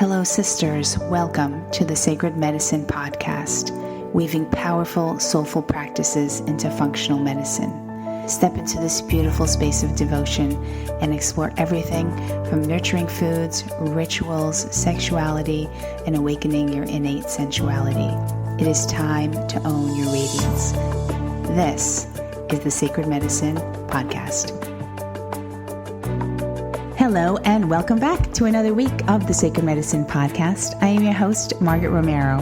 Hello, sisters. Welcome to the Sacred Medicine Podcast, weaving powerful, soulful practices into functional medicine. Step into this beautiful space of devotion and explore everything from nurturing foods, rituals, sexuality, and awakening your innate sensuality. It is time to own your radiance. This is the Sacred Medicine Podcast. Hello, and welcome back to another week of the Sacred Medicine Podcast. I am your host, Margaret Romero.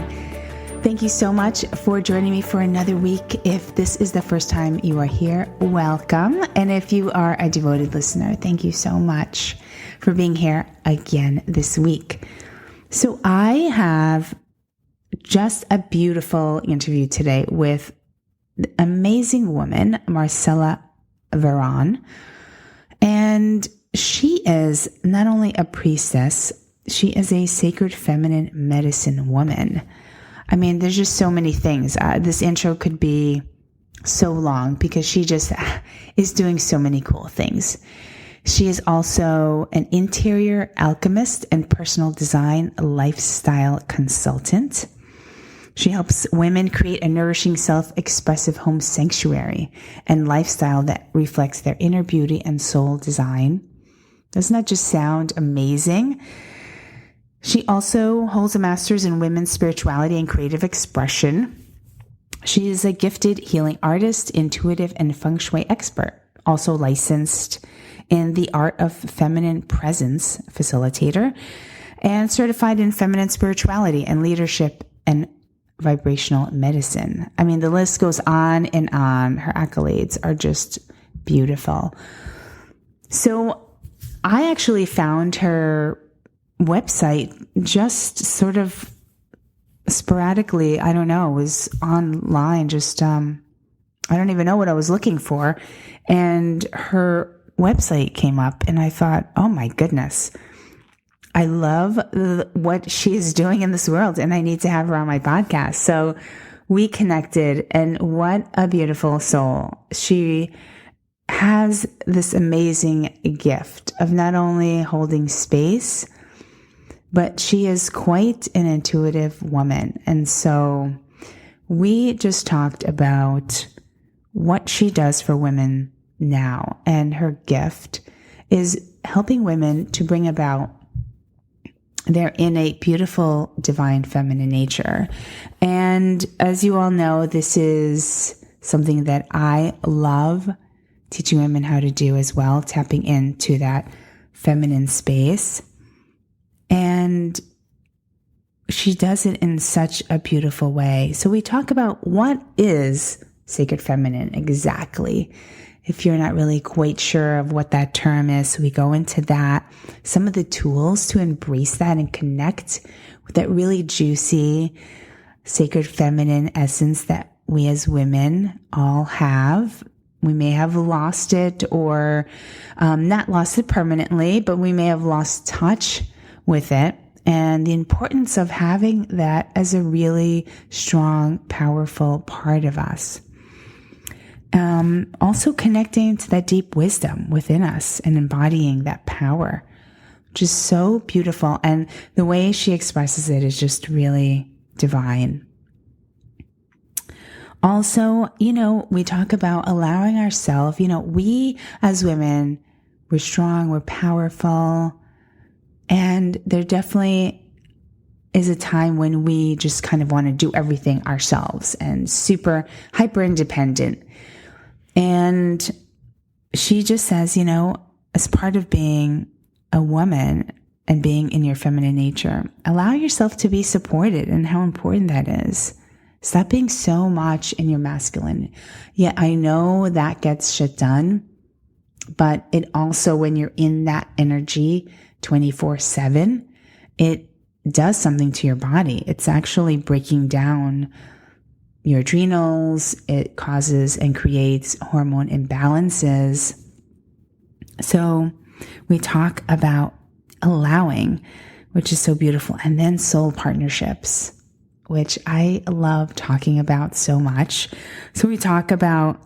Thank you so much for joining me for another week. If this is the first time you are here, welcome. And if you are a devoted listener, thank you so much for being here again this week. So I have just a beautiful interview today with the amazing woman, Marcela Veron. And she is not only a priestess, she is a sacred feminine medicine woman. I mean, there's just so many things. This intro could be so long because she just is doing so many cool things. She is also an interior alchemist and personal design lifestyle consultant. She helps women create a nourishing, self-expressive home sanctuary and lifestyle that reflects their inner beauty and soul design. Doesn't that just sound amazing? She also holds a master's in women's spirituality and creative expression. She is a gifted healing artist, intuitive, and feng shui expert, also licensed in the art of feminine presence facilitator, and certified in feminine spirituality and leadership and vibrational medicine. I mean, the list goes on and on. Her accolades are just beautiful. So I actually found her website just sort of sporadically. I don't know, it was online, just, I don't even know what I was looking for. And her website came up and I thought, oh my goodness, I love what she is doing in this world and I need to have her on my podcast. So we connected, and what a beautiful soul. She has this amazing gift of not only holding space, but she is quite an intuitive woman. And so we just talked about what she does for women now. And her gift is helping women to bring about their innate, beautiful, divine feminine nature. And as you all know, this is something that I love teaching women how to do as well, tapping into that feminine space. And she does it in such a beautiful way. So we talk about what is sacred feminine exactly. If you're not really quite sure of what that term is, we go into that, some of the tools to embrace that and connect with that really juicy sacred feminine essence that we as women all have. We may have lost it or not lost it permanently, but we may have lost touch with it. And the importance of having that as a really strong, powerful part of us. Also connecting to that deep wisdom within us and embodying that power, which is so beautiful. And the way she expresses it is just really divine. Also, we talk about allowing ourselves, we as women, we're strong, we're powerful, and there definitely is a time when we just kind of want to do everything ourselves and super hyper independent. And she just says, as part of being a woman and being in your feminine nature, allow yourself to be supported, and how important that is. Stop being so much in your masculine. Yeah, I know that gets shit done, but it also, when you're in that energy 24/7, it does something to your body. It's actually breaking down your adrenals. It causes and creates hormone imbalances. So we talk about allowing, which is so beautiful, and then soul partnerships, which I love talking about so much. So we talk about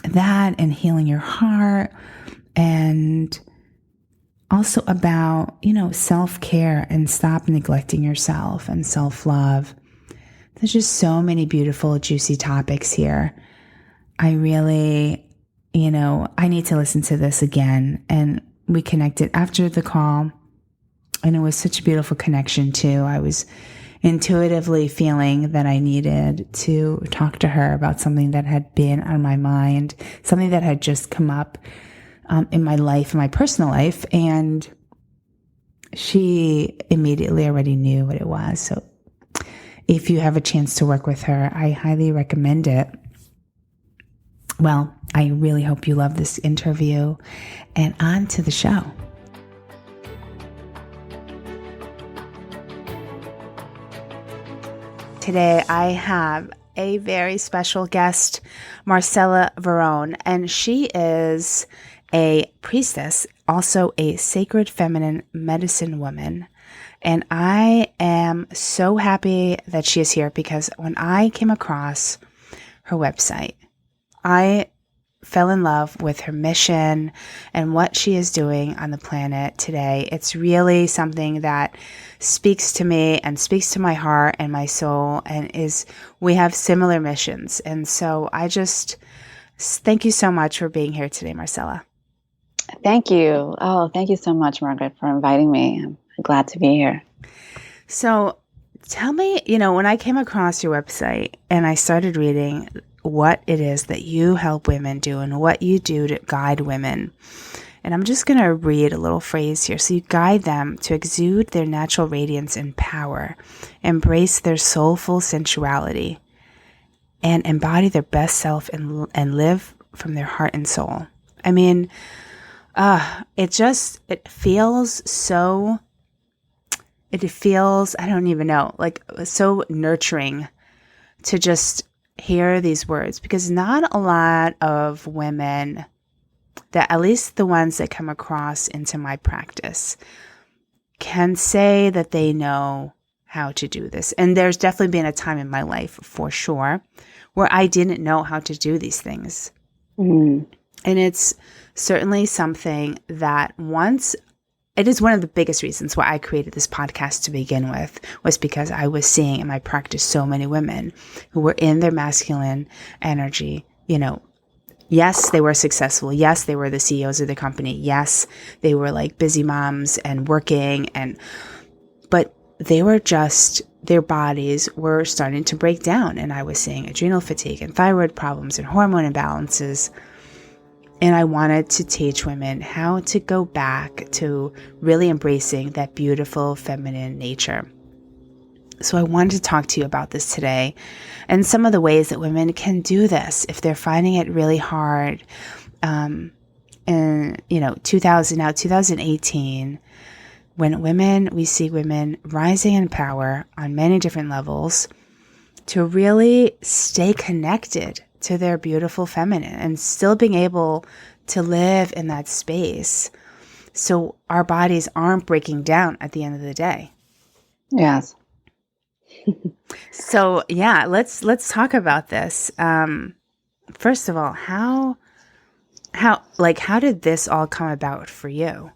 that and healing your heart, and also about, self-care and stop neglecting yourself and self-love. There's just so many beautiful, juicy topics here. I really, I need to listen to this again. And we connected after the call, and it was such a beautiful connection too. I was intuitively feeling that I needed to talk to her about something that had been on my mind, something that had just come up in my life, in my personal life. And she immediately already knew what it was. So if you have a chance to work with her, I highly recommend it. Well, I really hope you love this interview, and on to the show. Today, I have a very special guest, Marcela Veron, and she is a priestess, also a sacred feminine medicine woman. And I am so happy that she is here, because when I came across her website, I fell in love with her mission and what she is doing on the planet today. It's really something that speaks to me and speaks to my heart and my soul, and we have similar missions. And so I just thank you so much for being here today, Marcela. Thank you. Oh, thank you so much, Margaret, for inviting me. I'm glad to be here. So tell me, when I came across your website and I started reading what it is that you help women do and what you do to guide women. And I'm just going to read a little phrase here. So you guide them to exude their natural radiance and power, embrace their soulful sensuality, and embody their best self and live from their heart and soul. I mean, it feels, I don't even know, like so nurturing to just hear these words, because not a lot of women, that at least the ones that come across into my practice, can say that they know how to do this. And there's definitely been a time in my life, for sure, where I didn't know how to do these things. And it's certainly something that it is one of the biggest reasons why I created this podcast to begin with, was because I was seeing in my practice so many women who were in their masculine energy. Yes, they were successful. Yes, they were the CEOs of the company. Yes, they were like busy moms and working, but they were just, their bodies were starting to break down. And I was seeing adrenal fatigue and thyroid problems and hormone imbalances. And I wanted to teach women how to go back to really embracing that beautiful feminine nature. So I wanted to talk to you about this today, and some of the ways that women can do this if they're finding it really hard. In 2018, when we see women rising in power on many different levels, to really stay connected to their beautiful feminine and still being able to live in that space, so our bodies aren't breaking down at the end of the day. Yes. So yeah, let's talk about this. First of all, how did this all come about for you?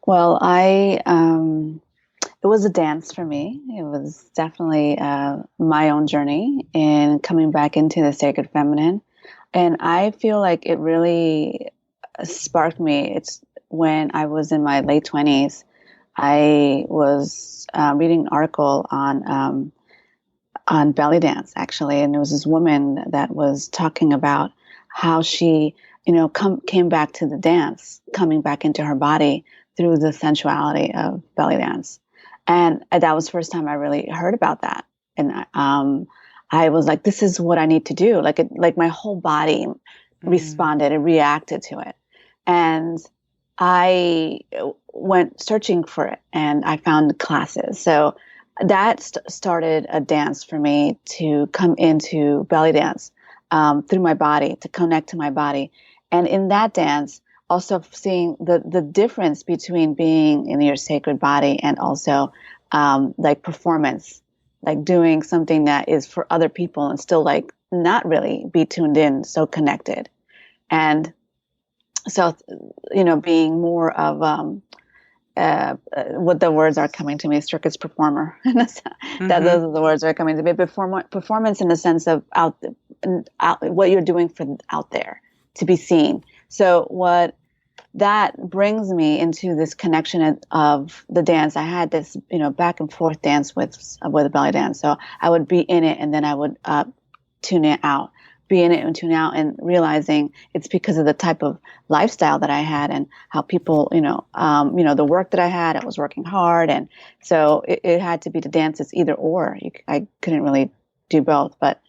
Well, it was a dance for me. It was definitely my own journey in coming back into the sacred feminine. And I feel like it really sparked me. It's when I was in my late 20s. I was reading an article on belly dance, actually. And there was this woman that was talking about how she, came back to the dance, coming back into her body through the sensuality of belly dance. And that was the first time I really heard about that. And I was like, this is what I need to do. Like my whole body responded and reacted to it. And I went searching for it, and I found classes. So that started a dance for me to come into belly dance through my body, to connect to my body. And in that dance, also seeing the difference between being in your sacred body and also like performance, like doing something that is for other people and still like not really be tuned in, so connected. And So, being more of what the words are coming to me, circus performer. That those are the words that are coming to me. Performance in the sense of out, what you're doing for out there to be seen. So what that brings me into this connection of the dance. I had this, back and forth dance with a belly dance. So I would be in it, and then I would tune it out. Be in it and tune out, and realizing it's because of the type of lifestyle that I had and how people, the work that I had. I was working hard, and so it had to be the dance. It's either or. I couldn't really do both, but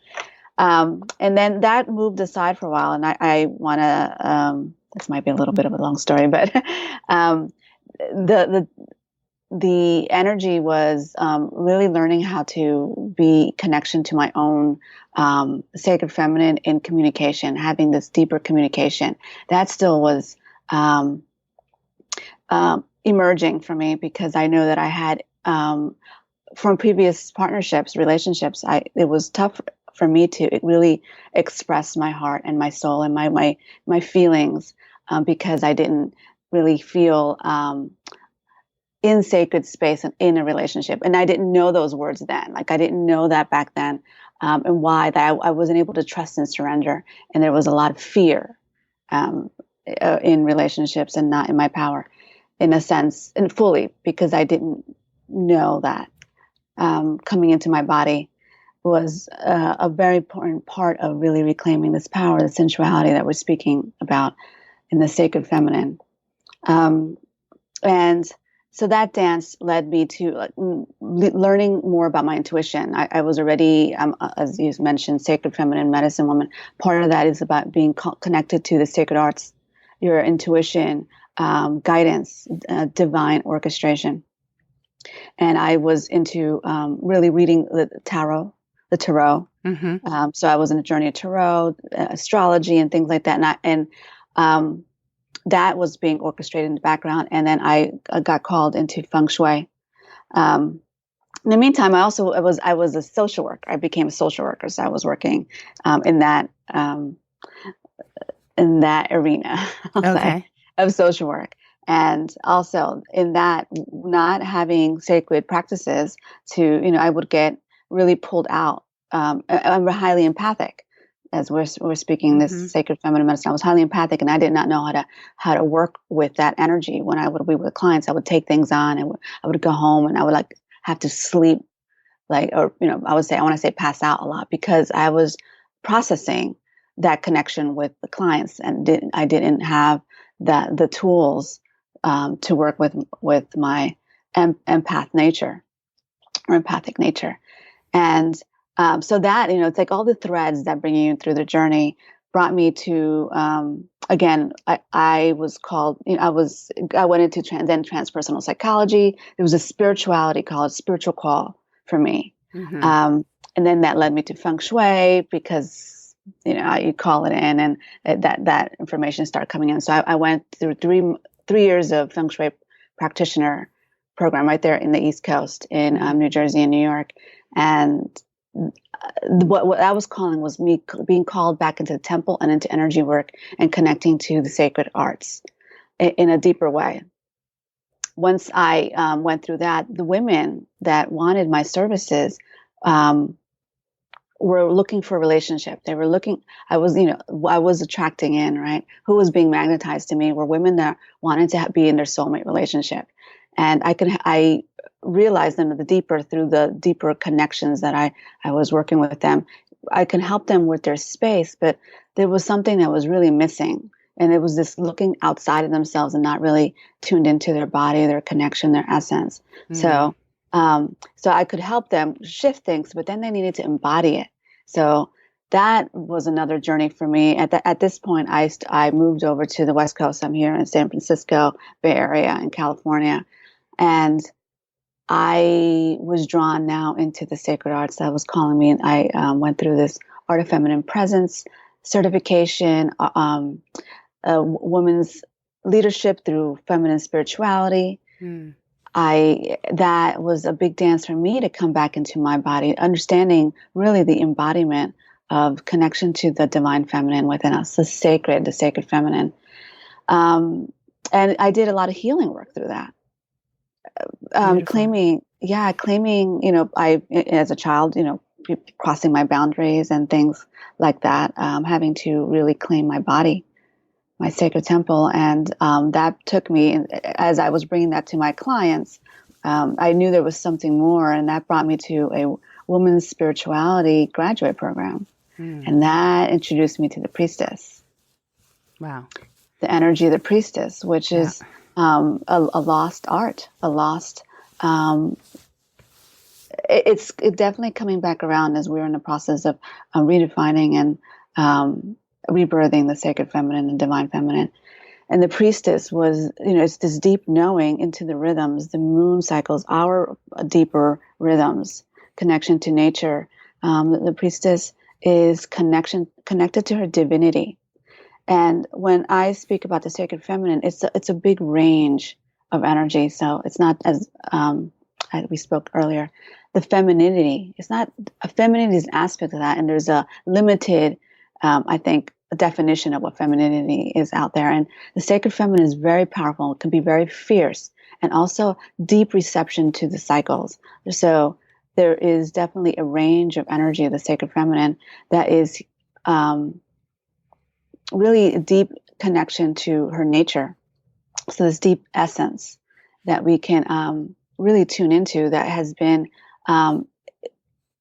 and then that moved aside for a while, and I want to. This might be a little bit of a long story, but the energy was really learning how to be connection to my own sacred feminine in communication, having this deeper communication. That still was emerging for me, because I know that I had from previous partnerships, relationships, it was tough for me to really express my heart and my soul and my feelings, because I didn't really feel in sacred space and in a relationship. And I didn't know those words then. Like, I didn't know that back then, and why that I wasn't able to trust and surrender. And there was a lot of fear in relationships, and not in my power, in a sense, and fully, because I didn't know that coming into my body was a very important part of really reclaiming this power, the sensuality that we're speaking about in the sacred feminine. And so that dance led me to learning more about my intuition. I was already, as you mentioned, sacred feminine medicine woman. Part of that is about being connected to the sacred arts, your intuition, guidance, divine orchestration. And I was into really reading the tarot. Mm-hmm. So I was in a journey of tarot, astrology, and things like that. And that was being orchestrated in the background. And then I got called into feng shui. In the meantime, I was a social worker. I became a social worker. So I was working in that arena of social work. And also in that, not having sacred practices I would get really pulled out. I'm highly empathic, as we're speaking this sacred feminine medicine. I was highly empathic, and I did not know how to work with that energy. When I would be with clients, I would take things on, and I would go home, and I would have to sleep, I want to say pass out a lot, because I was processing that connection with the clients, and I didn't have the tools to work with my empathic nature. And so that, it's like all the threads that bring you through the journey brought me to, again, I was called, I went into transpersonal psychology. There was a spirituality call, a spiritual call for me. Mm-hmm. And then that led me to feng shui, because, you call it in, and that information started coming in. So I went through three years of feng shui practitioner program right there in the East Coast in New Jersey and New York. And what I was calling was me being called back into the temple and into energy work and connecting to the sacred arts in a deeper way. Once I went through that, the women that wanted my services were looking for a relationship. They were looking, I was attracting in, right? Who was being magnetized to me were women that wanted to be in their soulmate relationship. And I realized them through the deeper connections that I was working with them. I can help them with their space, but there was something that was really missing. And it was this looking outside of themselves and not really tuned into their body, their connection, their essence. Mm-hmm. So I could help them shift things, but then they needed to embody it. So that was another journey for me. At this point, I moved over to the West Coast. I'm here in San Francisco, Bay Area in California. And I was drawn now into the sacred arts that was calling me. And I went through this Art of Feminine Presence certification, women's leadership through feminine spirituality. Mm. That was a big dance for me to come back into my body, understanding really the embodiment of connection to the divine feminine within us, the sacred feminine. And I did a lot of healing work through that. Claiming, I, as a child, crossing my boundaries and things like that, having to really claim my body, my sacred temple. And that took me, as I was bringing that to my clients, I knew there was something more, and that brought me to a women's spirituality graduate program. And that introduced me to the priestess. Wow. The energy of the priestess, which is a lost art, it's definitely coming back around as we're in the process of redefining and rebirthing the sacred feminine and divine feminine. And the priestess was, it's this deep knowing into the rhythms, the moon cycles, our deeper rhythms, connection to nature. The priestess is connected to her divinity. And when I speak about the sacred feminine, it's a big range of energy. So it's not as we spoke earlier. The femininity, it's not a femininity is an aspect of that, and there's a limited, I think, a definition of what femininity is out there. And the sacred feminine is very powerful. It can be very fierce, and also deep reception to the cycles. So there is definitely a range of energy of the sacred feminine that is really a deep connection to her nature. So this deep essence that we can really tune into that has been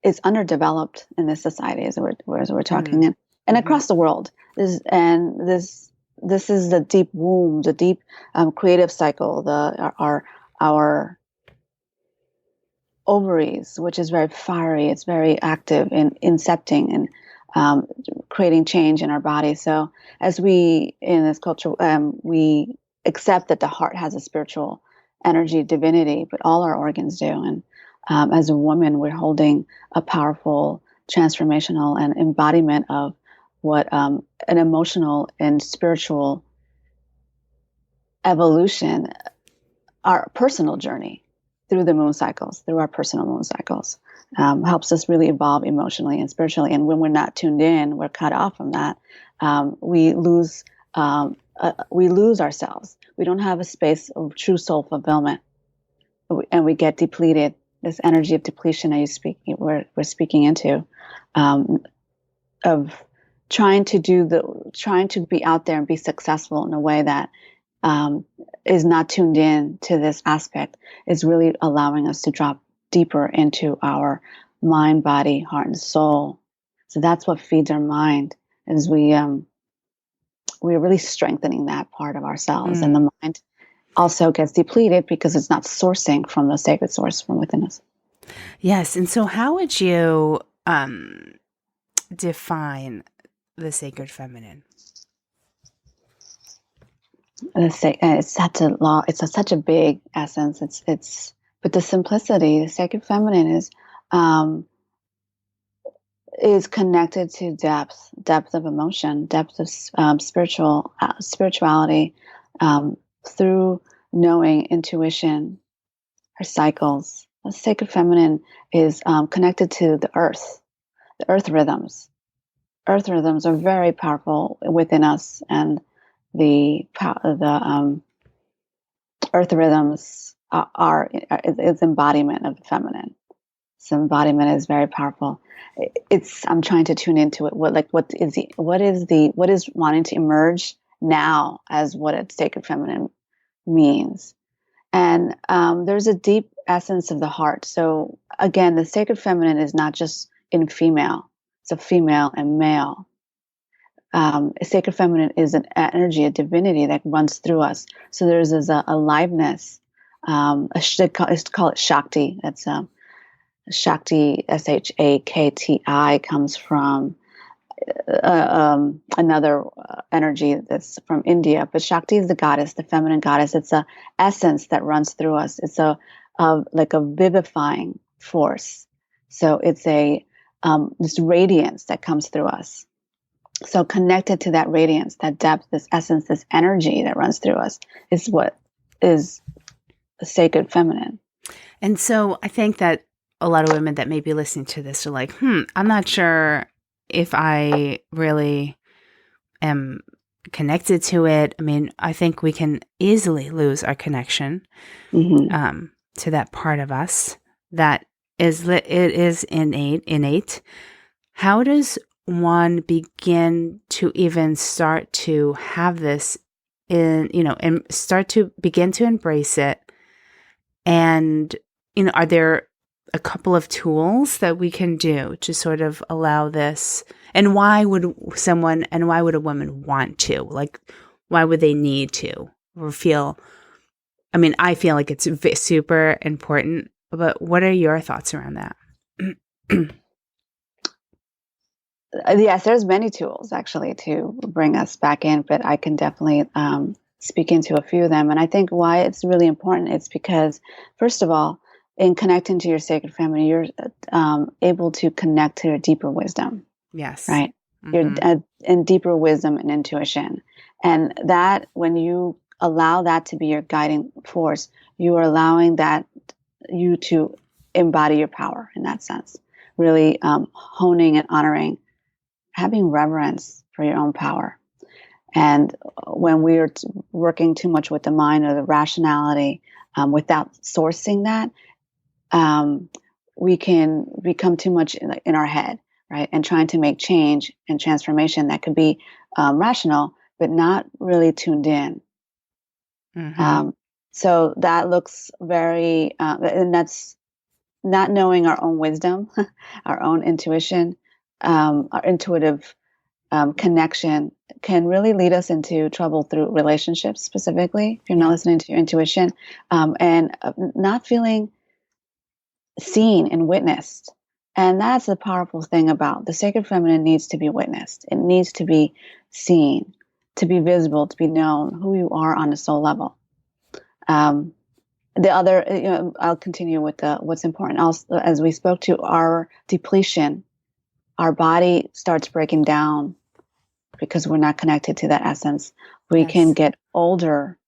is underdeveloped in this society as we're talking in, and across the world. This is the deep womb, the deep creative cycle, our ovaries, which is very fiery. It's very active in incepting and creating change in our body. So as we in this culture, we accept that the heart has a spiritual energy, divinity, but all our organs do. And as a woman, we're holding a powerful transformational and embodiment of what an emotional and spiritual evolution, our personal journey through the moon cycles, through our personal moon cycles, helps us really evolve emotionally and spiritually. And when we're not tuned in, we're cut off from that. We lose ourselves. We don't have a space of true soul fulfillment, and we get depleted. This energy of depletion we're speaking into, of trying to be out there and be successful in a way that is not tuned in to this aspect, is really allowing us to drop deeper into our mind, body, heart, and soul. So that's what feeds our mind, is we're really strengthening that part of ourselves. And the mind also gets depleted because it's not sourcing from the sacred source from within us. Yes. And so how would you define the sacred feminine? It's such a big essence. But the simplicity, the sacred feminine is connected to depth of emotion, depth of spirituality, through knowing, intuition, her cycles. The sacred feminine is connected to the earth rhythms. Earth rhythms are very powerful within us, and the earth rhythms is embodiment of the feminine. So embodiment is very powerful. I'm trying to tune into it. What is wanting to emerge now as what a sacred feminine means. And there's a deep essence of the heart. So again, the sacred feminine is not just in female. It's a female and male. A sacred feminine is an energy, a divinity that runs through us. So there's this aliveness. They call it Shakti. That's Shakti, Shakti, comes from another energy that's from India. But Shakti is the goddess, the feminine goddess. It's a essence that runs through us. It's like a vivifying force. So it's this radiance that comes through us. So connected to that radiance, that depth, this essence, this energy that runs through us is what is the sacred feminine. And so I think that a lot of women that may be listening to this are like, I'm not sure if I really am connected to it. I mean, I think we can easily lose our connection to that part of us that it is innate. How does one begin to even start to have this and start to begin to embrace it? And, are there a couple of tools that we can do to sort of allow this? And why would a woman want to? Like, why would they need to or feel? I mean, I feel like it's super important, but what are your thoughts around that? Yes, there's many tools actually to bring us back in, but I can definitely speak into a few of them. And I think why it's really important is because, first of all, in connecting to your sacred feminine, you're able to connect to your deeper wisdom. Yes. Right. You're in deeper wisdom and intuition. And that, when you allow that to be your guiding force, you are allowing you to embody your power in that sense, really honing and honoring, having reverence for your own power. And when we are working too much with the mind or the rationality without sourcing that, we can become too much in our head, right? And trying to make change and transformation that could be rational, but not really tuned in. So that looks very, and that's not knowing our own wisdom, our own intuition, our intuitive connection can really lead us into trouble through relationships specifically, if you're not listening to your intuition, and not feeling seen and witnessed. And that's the powerful thing about the sacred feminine. Needs to be witnessed. It needs to be seen, to be visible, to be known who you are on a soul level. The other, I'll continue with what's important. Also, as we spoke to, our depletion, our body starts breaking down because we're not connected to that essence. We can get older,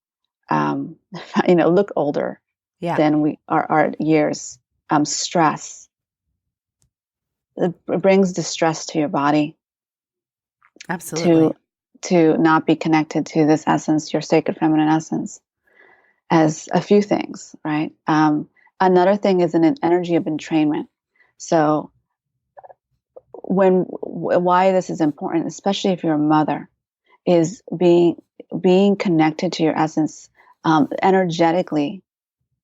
look older than we are our years. Stress. It brings distress to your body. Absolutely. To not be connected to this essence, your sacred feminine essence, as a few things, right? Another thing is an energy of entrainment. So why this is important, especially if you're a mother, is being connected to your essence energetically.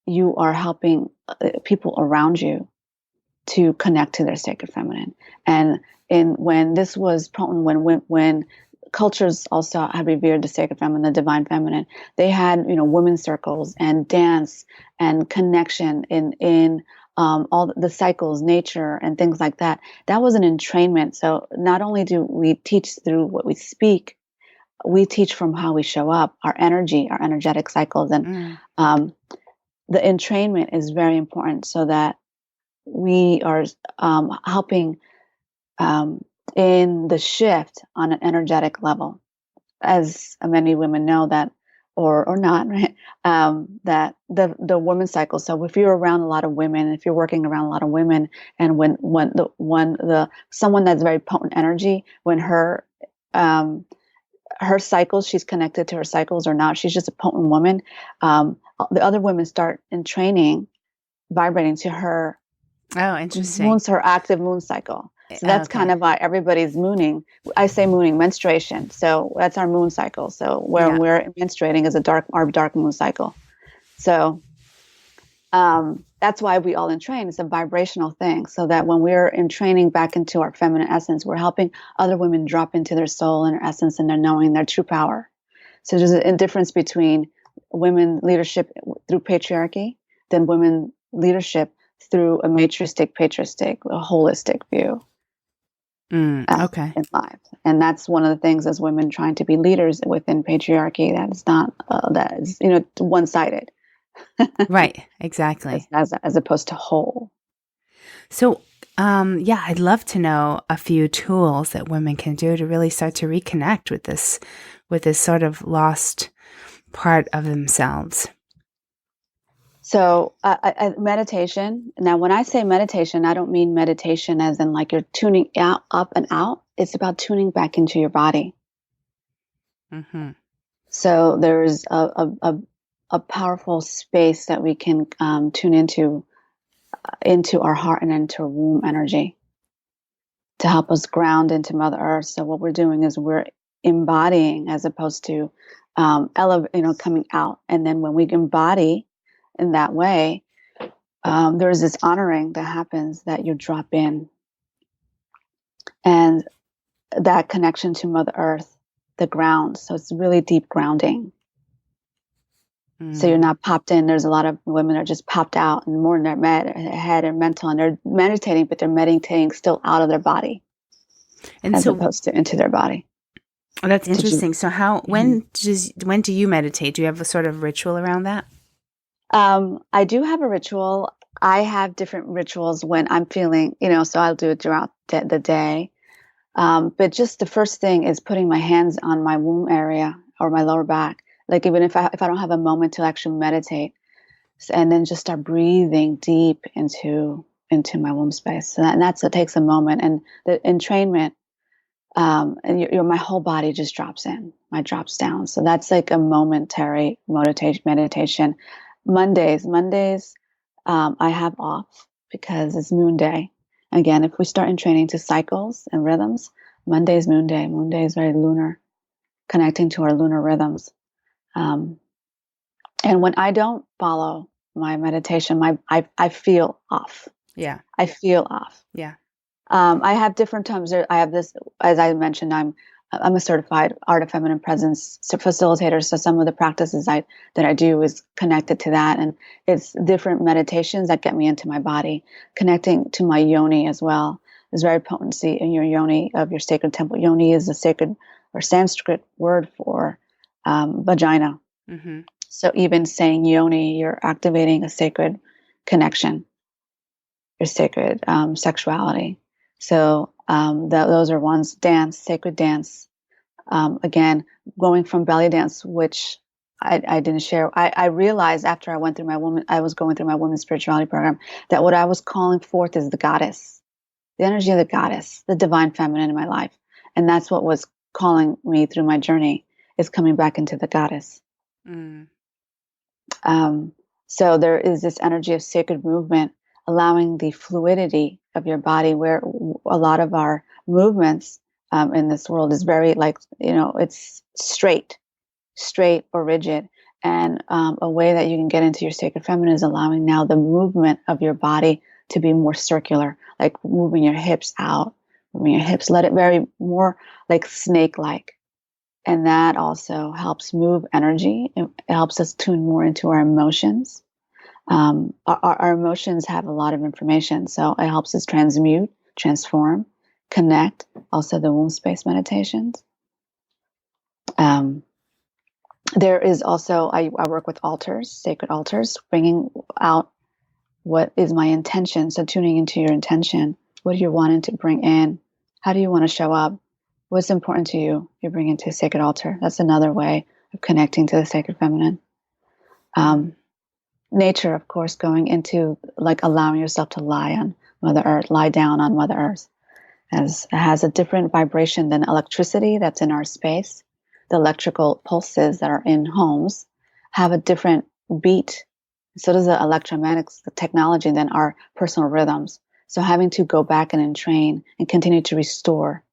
You are helping people around you to connect to their sacred feminine. And when this was potent, when cultures also had revered the sacred feminine, the divine feminine, they had women's circles and dance and connection in all the cycles, nature, and things like that. That was an entrainment. So not only do we teach through what we speak, we teach from how we show up, our energy, our energetic cycles, and the entrainment is very important, so that we are helping in the shift on an energetic level. As many women know that, or not, right? That the women's cycle. So if you're around a lot of women, if you're working around a lot of women, and when someone that's very potent energy, when her cycles, she's connected to her cycles or not, she's just a potent woman. The other women start in training, vibrating to her. Oh, interesting. Her active moon cycle. So that's kind of why everybody's mooning. I say mooning, menstruation. So that's our moon cycle. So when we're menstruating is our dark moon cycle. So that's why we all entrain. It's a vibrational thing. So that when we're entraining back into our feminine essence, we're helping other women drop into their soul and their essence and their knowing, their true power. So there's a difference between women leadership through patriarchy than women leadership through a matristic, patristic, a holistic view in life. And that's one of the things as women trying to be leaders within patriarchy, that is not, that is, one-sided. Right, exactly. As opposed to whole. So, I'd love to know a few tools that women can do to really start to reconnect with this sort of lost part of themselves. So meditation. Now, when I say meditation, I don't mean meditation as in like you're tuning out, up and out. It's about tuning back into your body. Mm-hmm. So there's a powerful space that we can tune into our heart and into womb energy to help us ground into Mother Earth. So what we're doing is we're embodying as opposed to coming out. And then when we embody in that way, there's this honoring that happens that you drop in, and that connection to Mother Earth, the ground. So it's really deep grounding. So you're not popped in. There's a lot of women are just popped out and more in their head and mental, and they're meditating, but they're meditating still out of their body, and as so opposed to into their body. that's interesting. So when do you meditate? Do you have a sort of ritual around that? I do have a ritual. I have different rituals when I'm feeling, so I'll do it throughout the day. But just the first thing is putting my hands on my womb area or my lower back. Like even if I don't have a moment to actually meditate, and then just start breathing deep into my womb space. So it takes a moment, and the entrainment, and my whole body just drops down. So that's like a momentary meditation. Mondays, I have off because it's moon day. Again, if we start in training to cycles and rhythms, Monday is moon day. Moon day is very lunar, connecting to our lunar rhythms. And when I don't follow my meditation, I feel off. Yeah. I feel off. Yeah. I have different times. I have this, as I mentioned, I'm a certified Art of Feminine Presence facilitator. So some of the practices that I do is connected to that. And it's different meditations that get me into my body. Connecting to my Yoni as well is very potency in your Yoni of your sacred temple. Yoni is a sacred or Sanskrit word for vagina. Mm-hmm. So even saying Yoni, you're activating a sacred connection, your sacred sexuality. So those are ones. Dance, sacred dance. Again, going from belly dance, which I didn't share. I realized after I was going through my women's spirituality program, that what I was calling forth is the goddess, the energy of the goddess, the divine feminine in my life. And that's what was calling me through my journey, is coming back into the goddess. Mm. So there is this energy of sacred movement, allowing the fluidity of your body, where a lot of our movements in this world is very it's straight or rigid. And a way that you can get into your sacred feminine is allowing now the movement of your body to be more circular, like moving your hips out, moving your hips, let it very more like snake-like. And that also helps move energy. It helps us tune more into our emotions. Our emotions have a lot of information, so it helps us transmute, transform, connect. Also, the womb space meditations. There is also, I work with altars, sacred altars, bringing out what is my intention. So tuning into your intention. What are you wanting to bring in? How do you want to show up? What's important to you? You bring into a sacred altar. That's another way of connecting to the sacred feminine. Nature, of course, going into like allowing yourself to lie on Mother Earth, lie down on Mother Earth, as it has a different vibration than electricity that's in our space. The electrical pulses that are in homes have a different beat. So does the electromagnetics, the technology, than our personal rhythms. So having to go back and entrain and continue to restore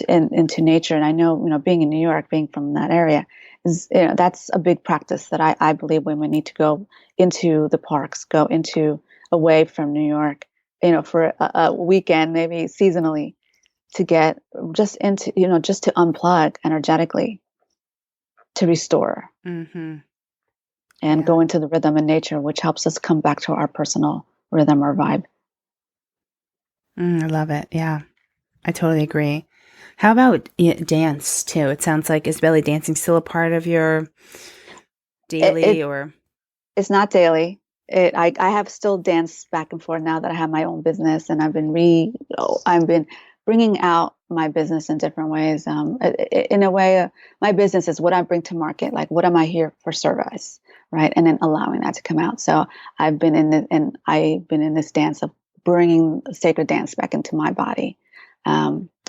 into nature. And I know, being in New York, being from that area, is that's a big practice that I believe women need to go into the parks, go into away from New York, for a weekend, maybe seasonally, to get just into, just to unplug energetically, to restore, and go into the rhythm of nature, which helps us come back to our personal rhythm or vibe. I love it. Yeah, I totally agree. How about dance too? It sounds like, is belly dancing still a part of your daily or? It's not daily. I have still danced back and forth now that I have my own business, and I've been bringing out my business in different ways. In a way, my business is what I bring to market. Like, what am I here for service, right? And then allowing that to come out. So I've been in this dance of bringing sacred dance back into my body.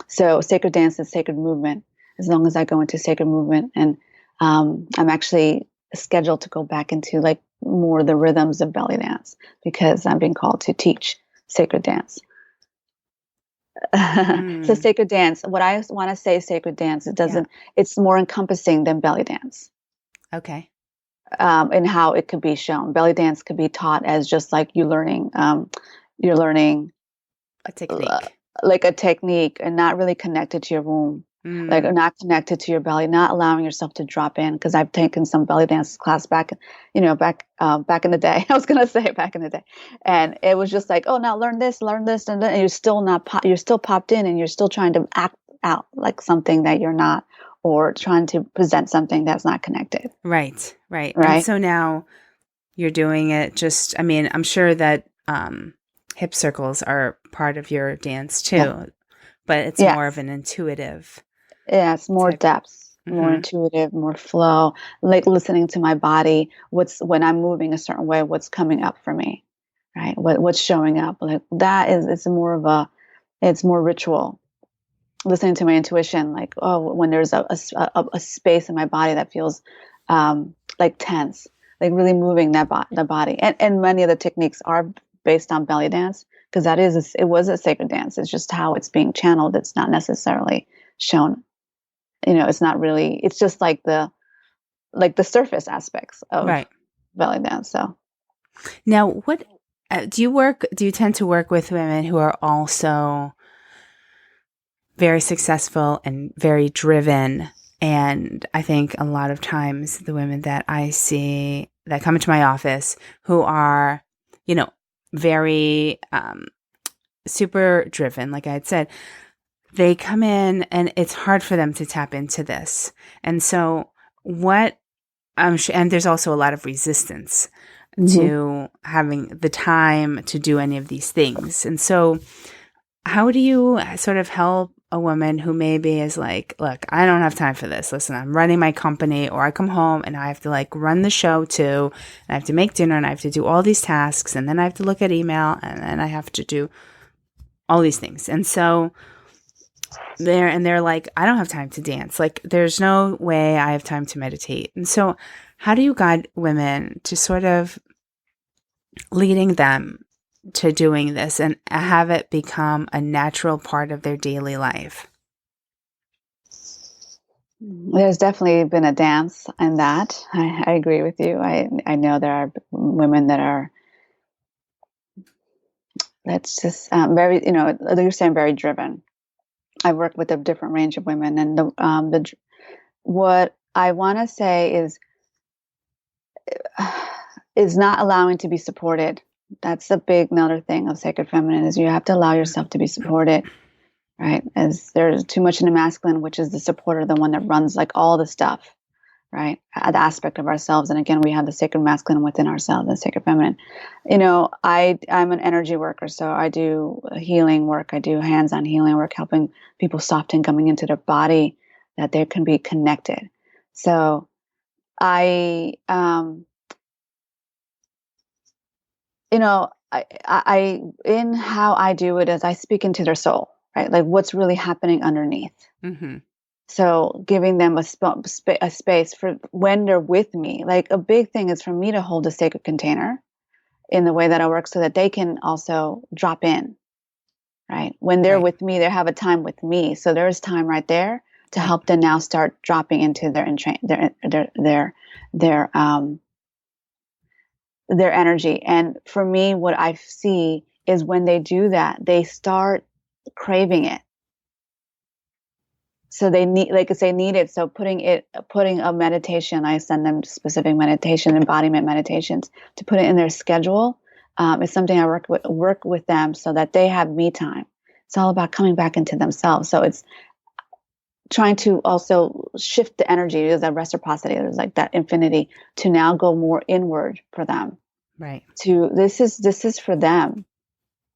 So sacred dance is sacred movement. as long as I go into sacred movement. And I'm actually scheduled to go back into like more the rhythms of belly dance because I'm being called to teach sacred dance. So sacred dance, what I want to say sacred dance, it's more encompassing than belly dance. Okay. And how it could be shown. Belly dance could be taught as just like you're learning A technique. Like a technique, and not really connected to your womb, like not connected to your belly, not allowing yourself to drop in. Because I've taken some belly dance class back in the day. I was gonna say back in the day, and it was just like, oh, now learn this, and you're still you're still popped in, and you're still trying to act out like something that you're not, or trying to present something that's not connected. Right. And so now you're doing it I'm sure that hip circles are part of your dance too, but it's more of an intuitive. Yeah, it's more depth, more intuitive, more flow, like listening to my body. When I'm moving a certain way, what's coming up for me, right? What's showing up? Like it's more ritual. Listening to my intuition, like, oh, when there's a space in my body that feels like tense, like really moving the body. And many of the techniques are based on belly dance, because it was a sacred dance. It's just how it's being channeled. It's not necessarily shown. It's not really. It's just like the surface aspects of belly dance. So now, what do you tend to work with women who are also very successful and very driven? And I think a lot of times the women that I see that come into my office who are, very super driven, like I had said, they come in and it's hard for them to tap into this. And so and there's also a lot of resistance to having the time to do any of these things. And so how do you sort of help a woman who maybe is like, look, I don't have time for this. Listen, I'm running my company, or I come home and I have to like run the show too. And I have to make dinner and I have to do all these tasks. And then I have to look at email and then I have to do all these things. And so they're like, I don't have time to dance. Like there's no way I have time to meditate. And so how do you guide women to sort of leading them to doing this and have it become a natural part of their daily life? There's definitely been a dance in that. I agree with you. I know there are women that are, that's just very, you're saying very driven. I work with a different range of women, and what I want to say is not allowing to be supported. That's a big another thing of sacred feminine, is you have to allow yourself to be supported, right? As there's too much in the masculine, which is the supporter, the one that runs like all the stuff, right? The aspect of ourselves. And again, we have the sacred masculine within ourselves, the sacred feminine. I'm an energy worker, so I do healing work. I do hands-on healing work, helping people soften, coming into their body, that they can be connected. So I in how I do it is I speak into their soul, right? Like what's really happening underneath. Mm-hmm. So giving them a space for when they're with me. Like a big thing is for me to hold a sacred container in the way that I work, so that they can also drop in, right? When they're with me, they have a time with me. So there's time right there to help them now start dropping into their energy. And for me, what I see is when they do that, they start craving it. So they need it. So putting a meditation, I send them specific meditation, embodiment meditations, to put it in their schedule. Is something I work with them so that they have me time. It's all about coming back into themselves. So it's trying to also shift the energy. There's that reciprocity. There's like that infinity to now go more inward for them. Right. This is for them,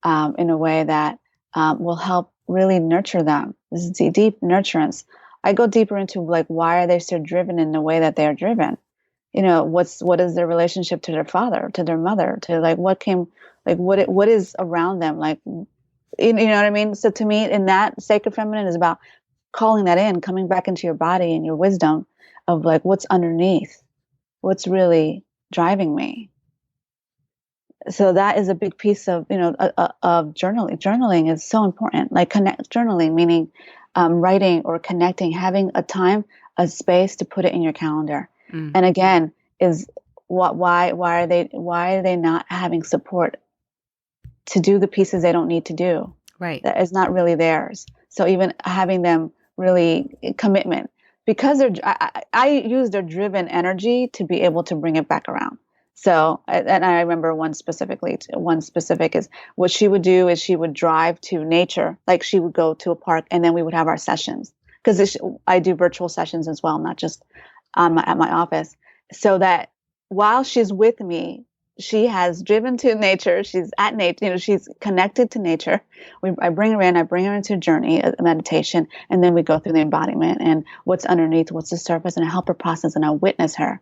in a way that will help really nurture them. This is deep nurturance. I go deeper into like, why are they so driven in the way that they are driven? What is their relationship to their father, to their mother, to like what is around them, like, you know what I mean? So to me, in that sacred feminine is about calling that in, coming back into your body and your wisdom of like what's underneath, what's really driving me. So that is a big piece of, of journaling. Journaling is so important. Like journaling, meaning writing or connecting, having a time, a space to put it in your calendar. And again, is why are they not having support to do the pieces they don't need to do? Right. That is not really theirs. So even having them really commitment, because I use their driven energy to be able to bring it back around. So, and I remember one specific is what she would do is she would drive to nature. Like she would go to a park and then we would have our sessions, because I do virtual sessions as well, not just at my office. So that while she's with me, she has driven to nature. She's at nature, she's connected to nature. I bring her into a journey, a meditation, and then we go through the embodiment and what's underneath, what's the surface, and I help her process and I witness her.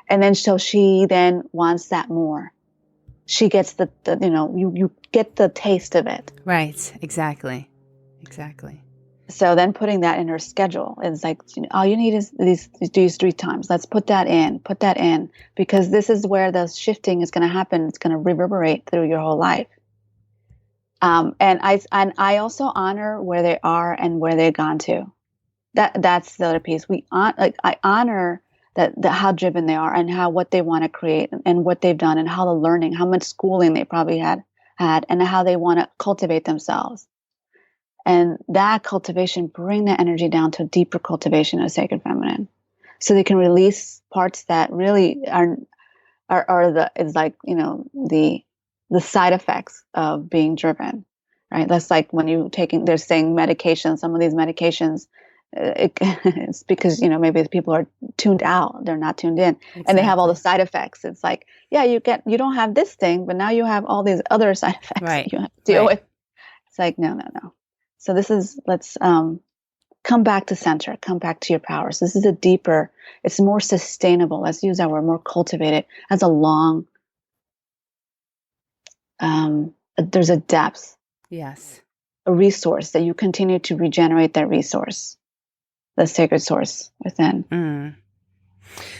And then so she then wants that more. She gets you get the taste of it. Right. Exactly. So then putting that in her schedule is like, all you need is these 3 times. Let's put that in, because this is where the shifting is going to happen. It's going to reverberate through your whole life. And I also honor where they are and where they've gone to. That's the other piece. I honor that how driven they are and what they want to create and what they've done and how the learning, how much schooling they probably had, and how they want to cultivate themselves. And that cultivation, bring that energy down to a deeper cultivation of sacred feminine, so they can release parts that really are the side effects of being driven, right? That's like when they're saying medication, some of these medications, it's because, maybe the people are tuned out, they're not tuned in. Exactly. And they have all the side effects. It's like, yeah, you don't have this thing, but now you have all these other side effects that you have to deal with. It's like, no. So let's come back to center, come back to your power. So this is it's more sustainable. Let's use that word, more cultivated, as a long, there's a depth. Yes. A resource that you continue to regenerate that resource, the sacred source within.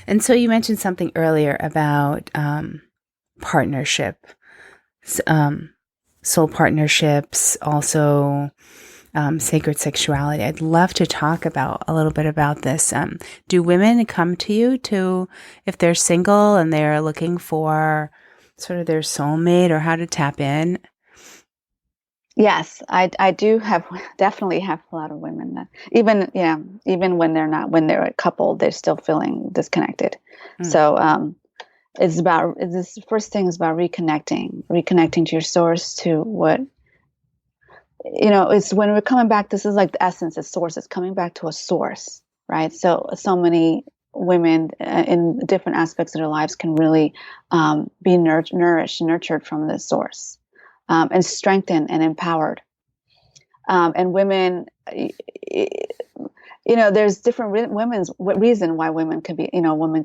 And so you mentioned something earlier about partnership, soul partnerships, also sacred sexuality. I'd love to talk a little bit about this. Do women come to you if they're single and they're looking for sort of their soulmate or how to tap in? Yes, I do definitely have a lot of women that even when they're a couple, they're still feeling disconnected. So this first thing is about reconnecting to your source, to what, it's when we're coming back, this is like the essence of source. It's coming back to a source, right? So many women in different aspects of their lives can really be nurtured from this source. And strengthened and empowered. And women, there's different reason why women could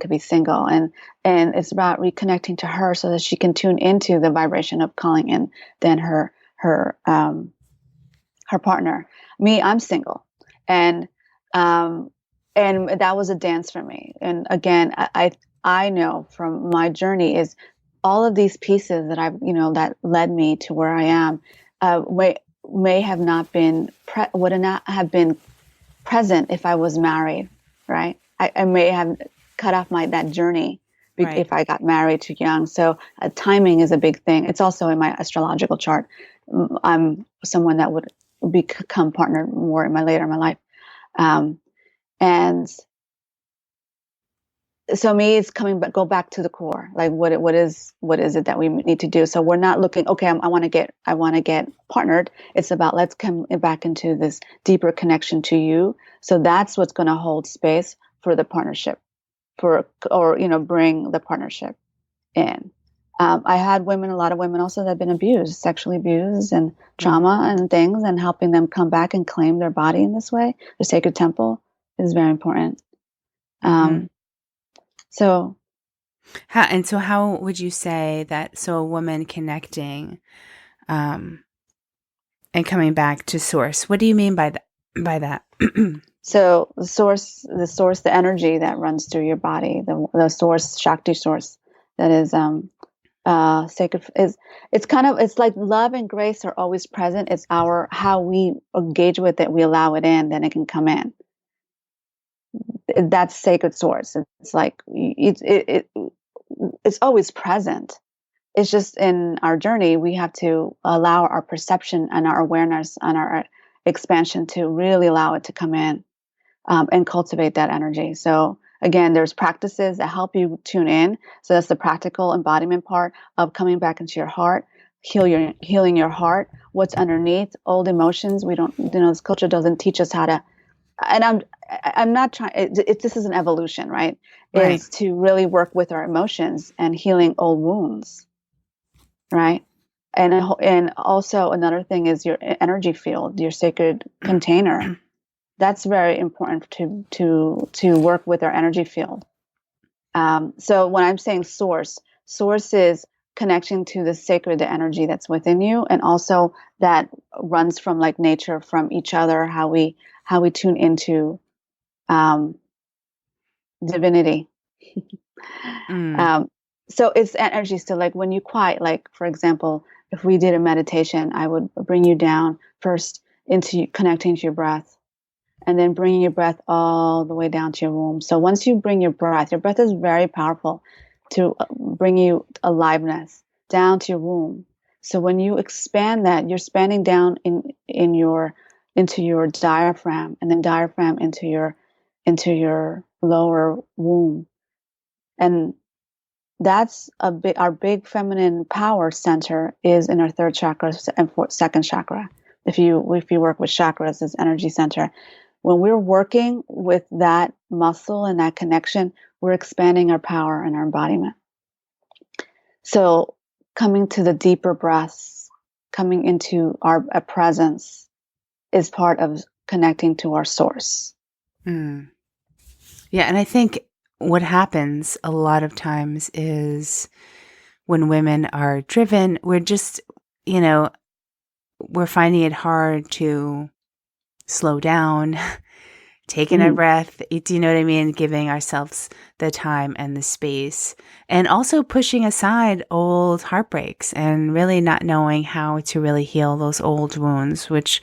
be single, and it's about reconnecting to her so that she can tune into the vibration of calling in then her partner. Me, I'm single, and that was a dance for me. And again, I know from my journey is all of these pieces that that led me to where I am, may have not been would not have been present if I was married, right? I may have cut off that journey if I got married too young. So timing is a big thing. It's also in my astrological chart. I'm someone that would become partnered more later in my life, and so me, it's go back to the core. Like what is it that we need to do? So we're not looking, okay, I want to get partnered. It's about, let's come back into this deeper connection to you. So that's what's going to hold space for the partnership, bring the partnership in. I had a lot of women also that have been abused, sexually abused, and trauma and things, and helping them come back and claim their body in this way, the sacred temple, is very important. So how would you say that? So a woman connecting, and coming back to source. What do you mean by that? So the energy that runs through your body, the source, Shakti source, that is sacred, is it's like love and grace are always present. It's how we engage with it. We allow it in, then it can come in. That's sacred source. It's like it's always present. It's just in our journey, we have to allow our perception and our awareness and our expansion to really allow it to come in, and cultivate that energy. So again, there's practices that help you tune in. So that's the practical embodiment part of coming back into your heart, healing your heart. What's underneath old emotions? We don't, this culture doesn't teach us how to. And I'm not trying. This is an evolution, right? Right. Is to really work with our emotions and healing old wounds, right? And also another thing is your energy field, your sacred container. That's very important to work with our energy field. So when I'm saying source is connection to the sacred, the energy that's within you, and also that runs from like nature, from each other, how we tune into divinity. So it's energy. So like when you quiet, like for example, if we did a meditation, I would bring you down first into connecting to your breath, and then bringing your breath all the way down to your womb. So once you bring your breath is very powerful to bring you aliveness down to your womb. So when you expand that, you're expanding down into your diaphragm, and then diaphragm into your lower womb. And that's our big feminine power center is in our third chakra and second chakra. If you work with chakras as energy center, when we're working with that muscle and that connection, we're expanding our power and our embodiment. So coming to the deeper breaths, coming into our presence is part of connecting to our source. Yeah, and I think what happens a lot of times is when women are driven, we're just, we're finding it hard to slow down, taking a breath, do you know what I mean? Giving ourselves the time and the space, and also pushing aside old heartbreaks and really not knowing how to really heal those old wounds, which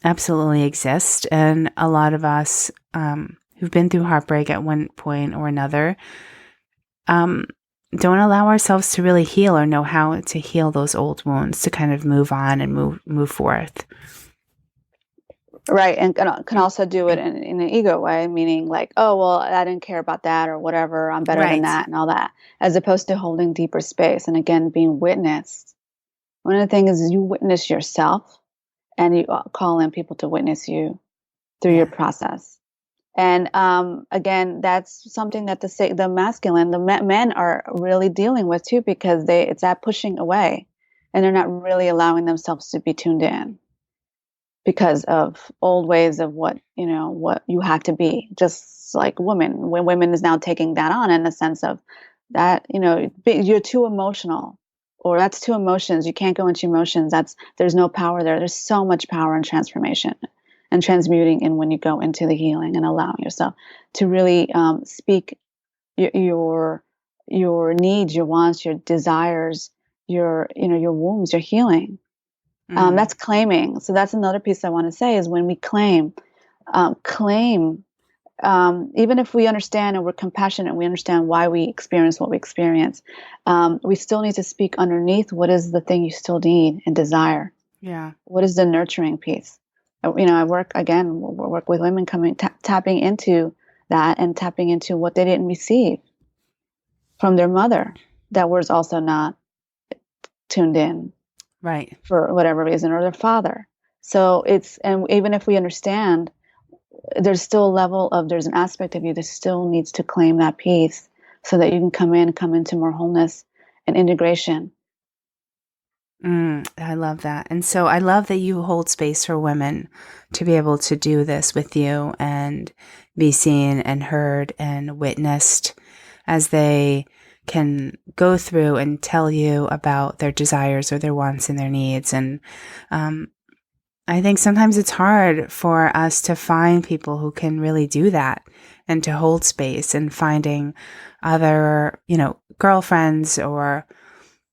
absolutely exist. And a lot of us who've been through heartbreak at one point or another don't allow ourselves to really heal or know how to heal those old wounds, to kind of move on and move forth. Right, and can also do it in an ego way, meaning like, oh, well, I didn't care about that or whatever, I'm better than that and all that, as opposed to holding deeper space and again being witnessed. One of the things is you witness yourself, and you call in people to witness you through your process. And again, that's something that the masculine, the men are really dealing with too, because it's that pushing away, and they're not really allowing themselves to be tuned in, because of old ways of what you have to be, just like women. When women is now taking that on in the sense of that, you're too emotional, or that's two emotions. You can't go into emotions. There's no power there. There's so much power in transformation and transmuting, and when you go into the healing and allowing yourself to really speak your needs, your wants, your desires, your wounds, your healing. That's claiming. So that's another piece I want to say is when we claim, even if we understand and we're compassionate and we understand why we experience what we experience, we still need to speak underneath what is the thing you still need and desire. Yeah. What is the nurturing piece? I work with women tapping into that and tapping into what they didn't receive from their mother that was also not tuned in. Right. For whatever reason, or their father. So and even if we understand, there's still a level of, there's an aspect of you that still needs to claim that piece so that you can come into more wholeness and integration. I love that. And so I love that you hold space for women to be able to do this with you and be seen and heard and witnessed as they can go through and tell you about their desires or their wants and their needs. And I think sometimes it's hard for us to find people who can really do that and to hold space, and finding other, girlfriends or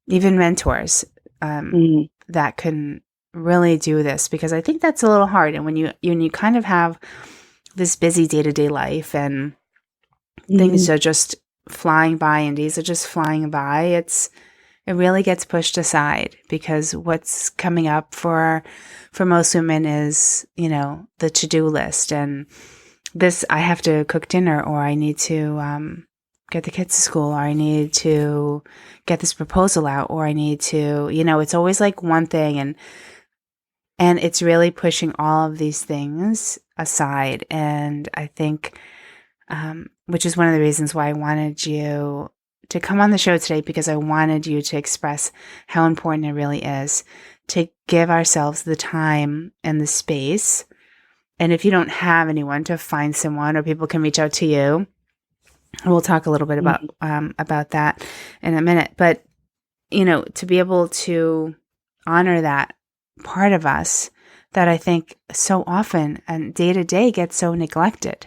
even mentors that can really do this, because I think that's a little hard. And when you kind of have this busy day-to-day life and things are just flying by and days are just flying by, it really gets pushed aside, because what's coming up for most women is, the to-do list, and this, I have to cook dinner, or I need to get the kids to school, or I need to get this proposal out, or I need to, it's always like one thing, and it's really pushing all of these things aside. And I think, which is one of the reasons why I wanted you to come on the show today, because I wanted you to express how important it really is to give ourselves the time and the space. And if you don't have anyone, to find someone, or people can reach out to you. We'll talk a little bit about that in a minute. But, to be able to honor that part of us that I think so often and day to day gets so neglected.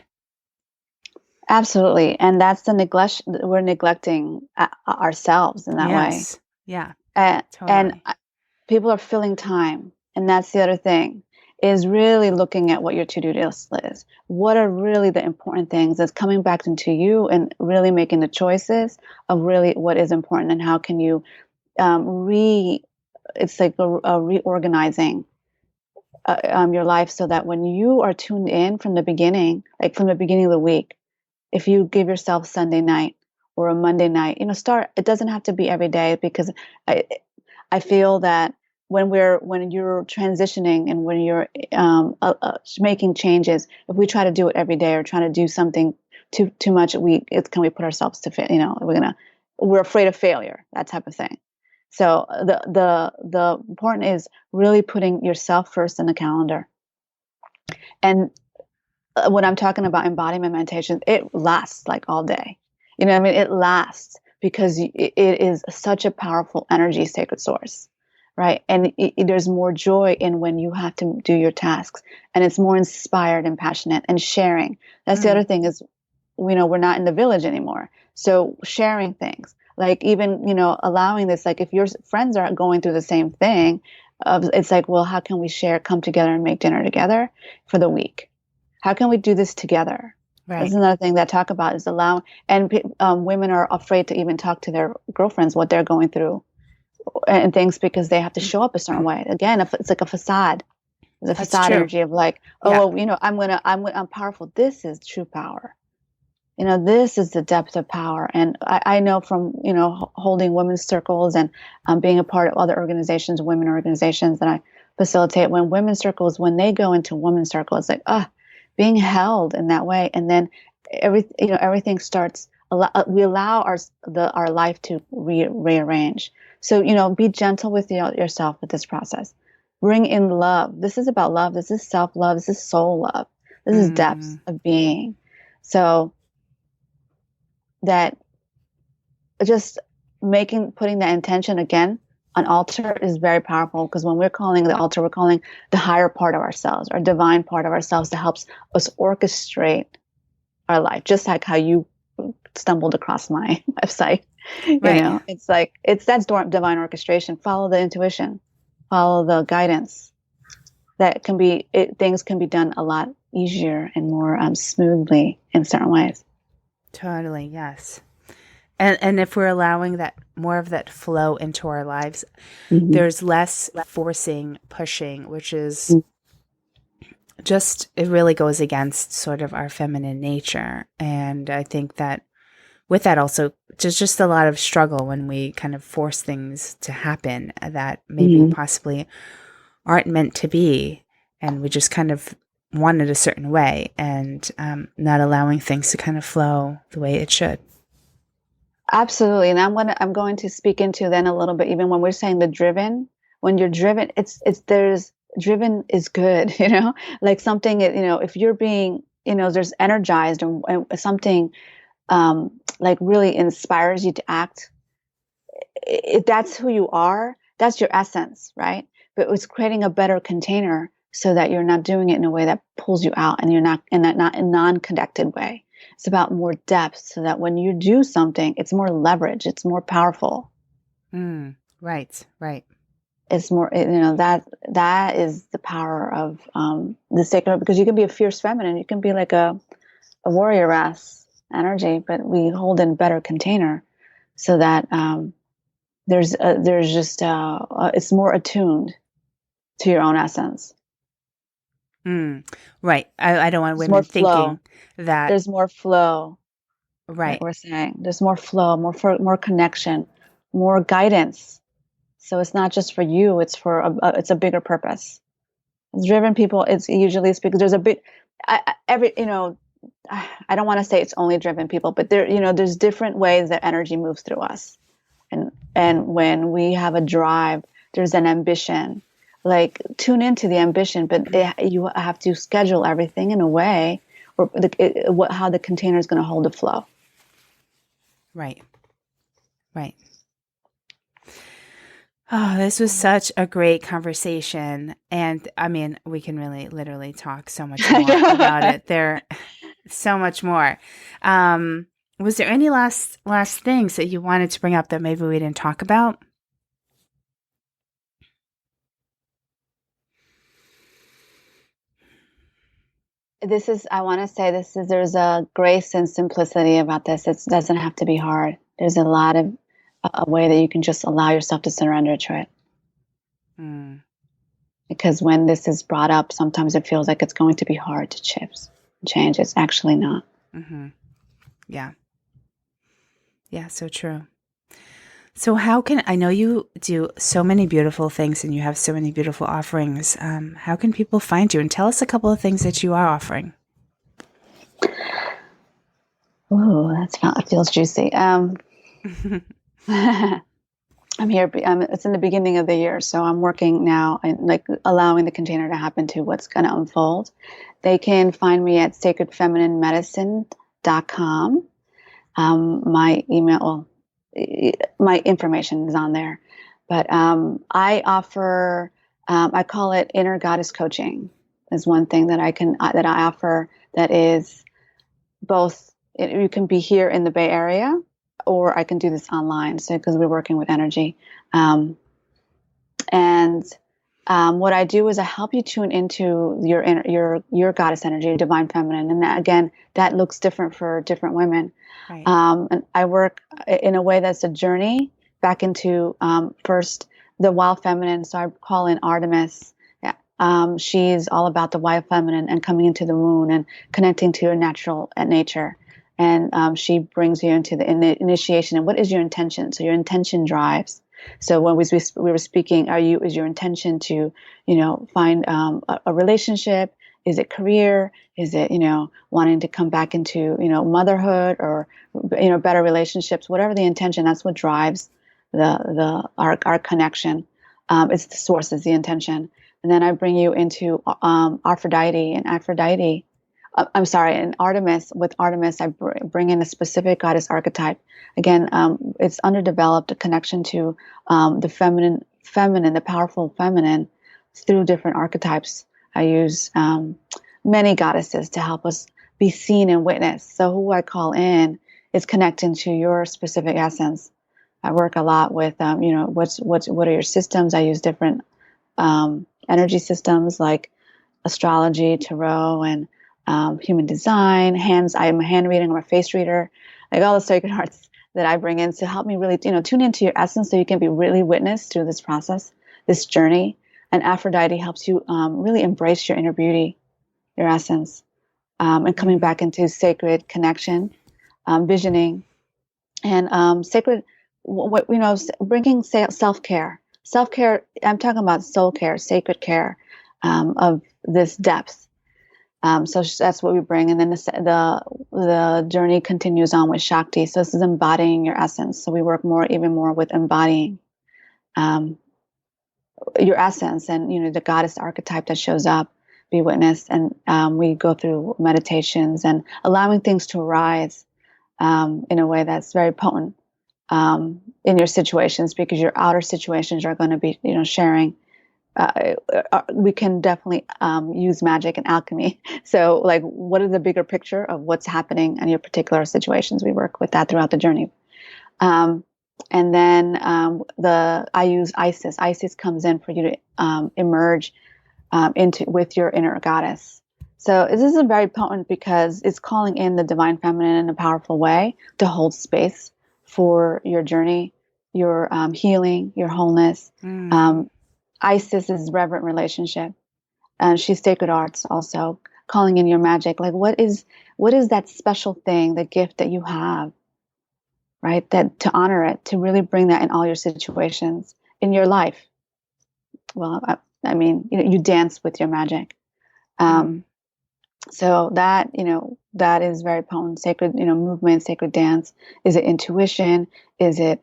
Absolutely. And that's the neglect. We're neglecting ourselves in that way. Yeah. Totally. And people are filling time. And that's the other thing, is really looking at what your to-do list is. What are really the important things that's coming back into you, and really making the choices of really what is important, and how can you it's like a reorganizing your life, so that when you are tuned in from the beginning, like from the beginning of the week, if you give yourself Sunday night or a Monday night, it doesn't have to be every day, because I feel that when you're transitioning, and when you're making changes, if we try to do it every day, or trying to do something too much, we put ourselves to fail. We're afraid of failure, that type of thing. So the important is really putting yourself first in the calendar. And when I'm talking about embodiment meditation, it lasts like all day. It lasts because it is such a powerful energy sacred source, right? And there's more joy in when you have to do your tasks, and it's more inspired and passionate, and sharing. That's the other thing is, we're not in the village anymore. So sharing things, like even, allowing this, like if your friends are going through the same thing, it's like, well, how can we come together and make dinner together for the week? How can we do this together? Right. That's another thing that I talk about, is women are afraid to even talk to their girlfriends what they're going through and things, because they have to show up a certain way. Again, it's like a facade. The facade energy of like, I'm powerful. This is true power. This is the depth of power. And I know from, holding women's circles and being a part of other organizations, women organizations that I facilitate, when women's circles, when they go into women's circles, it's like, being held in that way. And then everything starts, we allow our life to rearrange. So, be gentle with yourself with this process. Bring in love. This is about love. This is self-love. This is soul love. This is depth of being. So that just putting that intention again on altar is very powerful, because when we're calling the altar, we're calling the higher part of ourselves, our divine part of ourselves, that helps us orchestrate our life. Just like how you stumbled across my website, Right. That's divine orchestration. Follow the intuition, follow the guidance. Things can be done a lot easier and more smoothly in certain ways. Totally. Yes. And if we're allowing that, more of that flow into our lives, there's less forcing, pushing, which is it really goes against sort of our feminine nature. And I think that with that also, there's just a lot of struggle when we kind of force things to happen that maybe possibly aren't meant to be. And we just kind of want it a certain way, and not allowing things to kind of flow the way it should. Absolutely. And I'm going to speak into then a little bit, even when we're saying when you're driven, driven is good, like something, if you're being, there's energized and something like really inspires you to act. If that's who you are, that's your essence, right? But it's creating a better container so that you're not doing it in a way that pulls you out, and you're not in that not a non-connected way. It's about more depth, so that when you do something, it's more leverage, it's more powerful. Right. It's more, that is the power of the sacred, because you can be a fierce feminine, you can be like a warrior ass energy, but we hold in better container, so that there's just it's more attuned to your own essence. Right. I don't want There's more women flow. thinking that. There's more flow. Like Right. we're saying, there's more flow, more connection, more guidance. So it's not just for you; it's for it's a bigger purpose. Driven people, it's usually because there's a big I don't want to say it's only driven people, but there's different ways that energy moves through us, and when we have a drive, there's an ambition. Like, tune into the ambition, but you have to schedule everything in a way or how the container is going to hold the flow. Right. Oh, this was such a great conversation. And I mean, we can really literally talk so much more about it. There, so much more. Was there any last things that you wanted to bring up that maybe we didn't talk about? I want to say there's a grace and simplicity about this. It doesn't have to be hard. There's a lot of a way that you can just allow yourself to surrender to it. Because when this is brought up, sometimes it feels like it's going to be hard to change. It's actually not. Yeah. Yeah, so true. So I know you do so many beautiful things and you have so many beautiful offerings. How can people find you? And tell us a couple of things that you are offering. Oh, that feels juicy. I'm here. It's in the beginning of the year, so I'm working now and like allowing the container to happen to what's going to unfold. They can find me at sacredfemininemedicine.com. My email, my information is on there, but I offer. I call it inner goddess coaching. Is one thing that I offer that is both. You can be here in the Bay Area, or I can do this online. So because we're working with energy, and what I do is I help you tune into your goddess energy, your divine feminine, and that looks different for different women. Right. And I work in a way that's a journey back into first the wild feminine. So I call in Artemis. Yeah. She's all about the wild feminine and coming into the moon and connecting to your natural nature. And she brings you into the initiation. And what is your intention? So your intention drives. So when we were speaking, is your intention to, find a relationship? Is it career? Is it, wanting to come back into, motherhood or, better relationships? Whatever the intention, that's what drives our connection. It's the source, is the intention. And then I bring you into Aphrodite and Artemis. With Artemis, I bring in a specific goddess archetype. Again, it's underdeveloped, a connection to the feminine, the powerful feminine through different archetypes. I use many goddesses to help us be seen and witnessed. So who I call in is connecting to your specific essence. I work a lot with, what are your systems? I use different energy systems like astrology, tarot, and human design. I'm a hand reading. I'm a face reader. Like all the sacred arts that I bring in to help me really, tune into your essence so you can be really witnessed through this process, this journey. And Aphrodite helps you really embrace your inner beauty, your essence, and coming back into sacred connection, visioning, and sacred. Bringing self-care. Self-care. I'm talking about soul care, sacred care of this depth. So that's what we bring, and then the journey continues on with Shakti. So this is embodying your essence. So we work even more with embodying your essence, and the goddess archetype that shows up, be witnessed, and we go through meditations and allowing things to arise in a way that's very potent in your situations, because your outer situations are going to be sharing we can definitely use magic and alchemy. So, like, what is the bigger picture of what's happening in your particular situations? We work with that throughout the journey. And then I use Isis. Isis comes in for you to emerge with your inner goddess. So this is very potent because it's calling in the divine feminine in a powerful way to hold space for your journey, your healing, your wholeness. Isis is reverent relationship, and she's sacred arts also, calling in your magic. Like, what is that special thing, the gift that you have, right? That to honor it, to really bring that in all your situations in your life. Well, I mean, you dance with your magic. So that, that is very potent. Sacred, movement, sacred dance. Is it intuition? Is it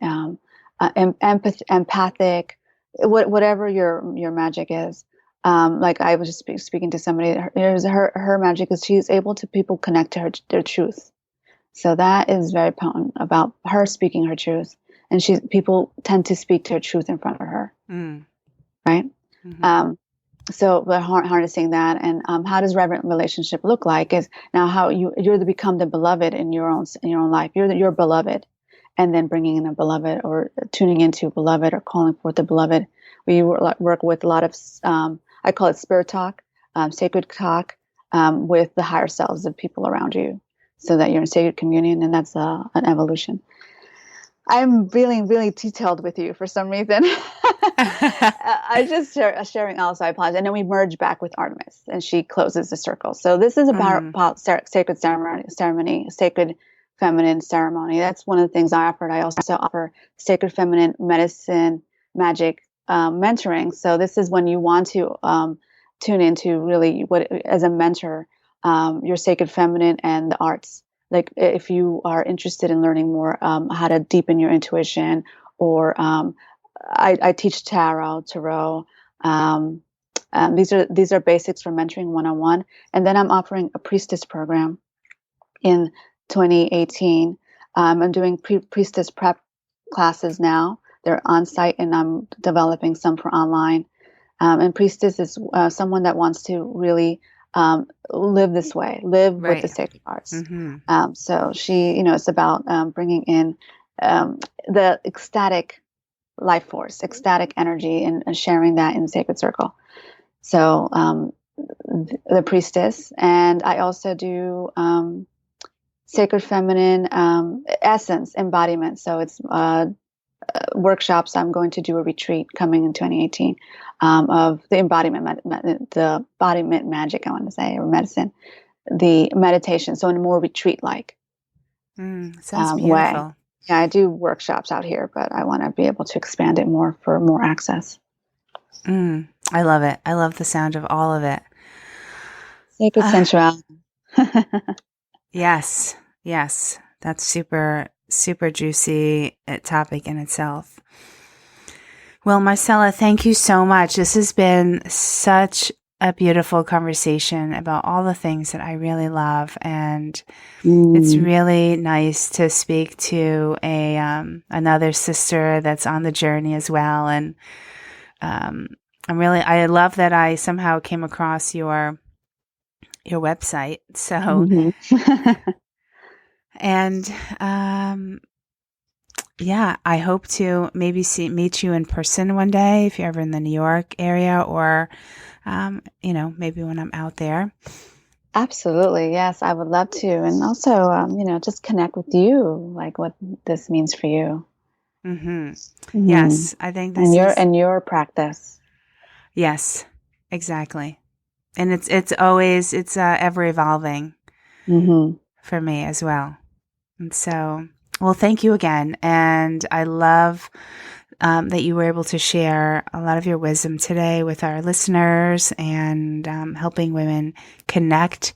empathic? Whatever your magic is. Like I was just speaking to somebody. Her magic is she's able to people connect to their truth. So that is very potent about her speaking her truth, and people tend to speak their truth in front of her, right? Mm-hmm. So we're harnessing that, and how does reverent relationship look like? Is now how you're to become the beloved in your own life. You're your beloved, and then bringing in a beloved, or tuning into a beloved, or calling forth the beloved. We work with a lot of I call it spirit talk, sacred talk, with the higher selves of people around you, so that you're in sacred communion, and that's an evolution. I'm feeling really detailed with you for some reason. I just sharing also, I apologize. And then we merge back with Artemis, and she closes the circle. So this is about sacred ceremony, sacred feminine ceremony. That's one of the things I offered. I also offer sacred feminine medicine, magic, mentoring. So this is when you want to tune into really what, as a mentor, your sacred feminine and the arts. Like if you are interested in learning more how to deepen your intuition, or I teach tarot. These are basics for mentoring 101, and then I'm offering a priestess program in 2018. I'm doing priestess prep classes now. They're on site, and I'm developing some for online. And priestess is someone that wants to really live this way, with the sacred arts. Mm-hmm. So she, it's about bringing in the ecstatic life force, ecstatic energy, and sharing that in the sacred circle. So the priestess, and I also do sacred feminine essence embodiment. So it's workshops. I'm going to do a retreat coming in 2018 of the embodiment magic, I want to say, or medicine, the meditation. So in a more retreat-like sounds beautiful. way. Yeah, I do workshops out here, but I want to be able to expand it more for more access. I love it. I love the sound of all of it. Sacred sensuality. Yes. That's super, super juicy topic in itself. Well, Marcela, thank you so much. This has been such a beautiful conversation about all the things that I really love, and it's really nice to speak to another sister that's on the journey as well. And I love that I somehow came across your website. So, and yeah, I hope to maybe meet you in person one day if you're ever in the New York area, or maybe when I'm out there. Absolutely. Yes, I would love to. And also, just connect with you, like what this means for you. Yes, I think this and your practice. Yes, exactly. And it's always ever evolving for me as well. And so, well, thank you again. And I love that you were able to share a lot of your wisdom today with our listeners, and helping women connect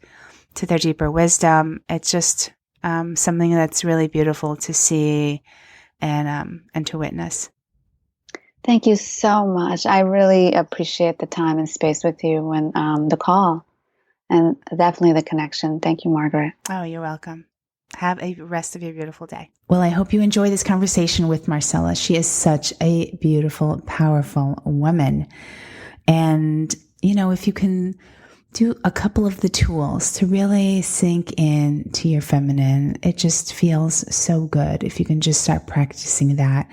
to their deeper wisdom. It's just something that's really beautiful to see and to witness. Thank you so much. I really appreciate the time and space with you, and the call, and definitely the connection. Thank you, Margaret. Oh, you're welcome. Have a rest of your beautiful day. Well, I hope you enjoy this conversation with Marcela. She is such a beautiful, powerful woman. And, if you can do a couple of the tools to really sink in to your feminine, it just feels so good. If you can just start practicing that,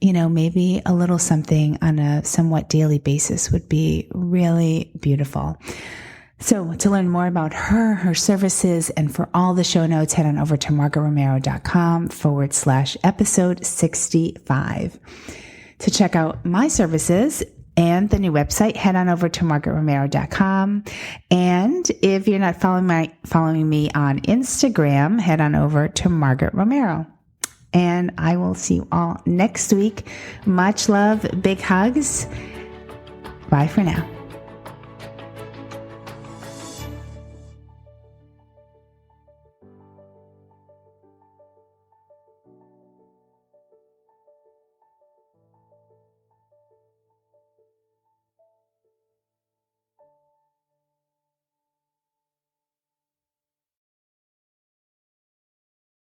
maybe a little something on a somewhat daily basis would be really beautiful. So to learn more about her services, and for all the show notes, head on over to margaretromero.com/episode 65. To check out my services and the new website, head on over to margaretromero.com. And if you're not following me on Instagram, head on over to Margaret Romero. And I will see you all next week. Much love, big hugs. Bye for now.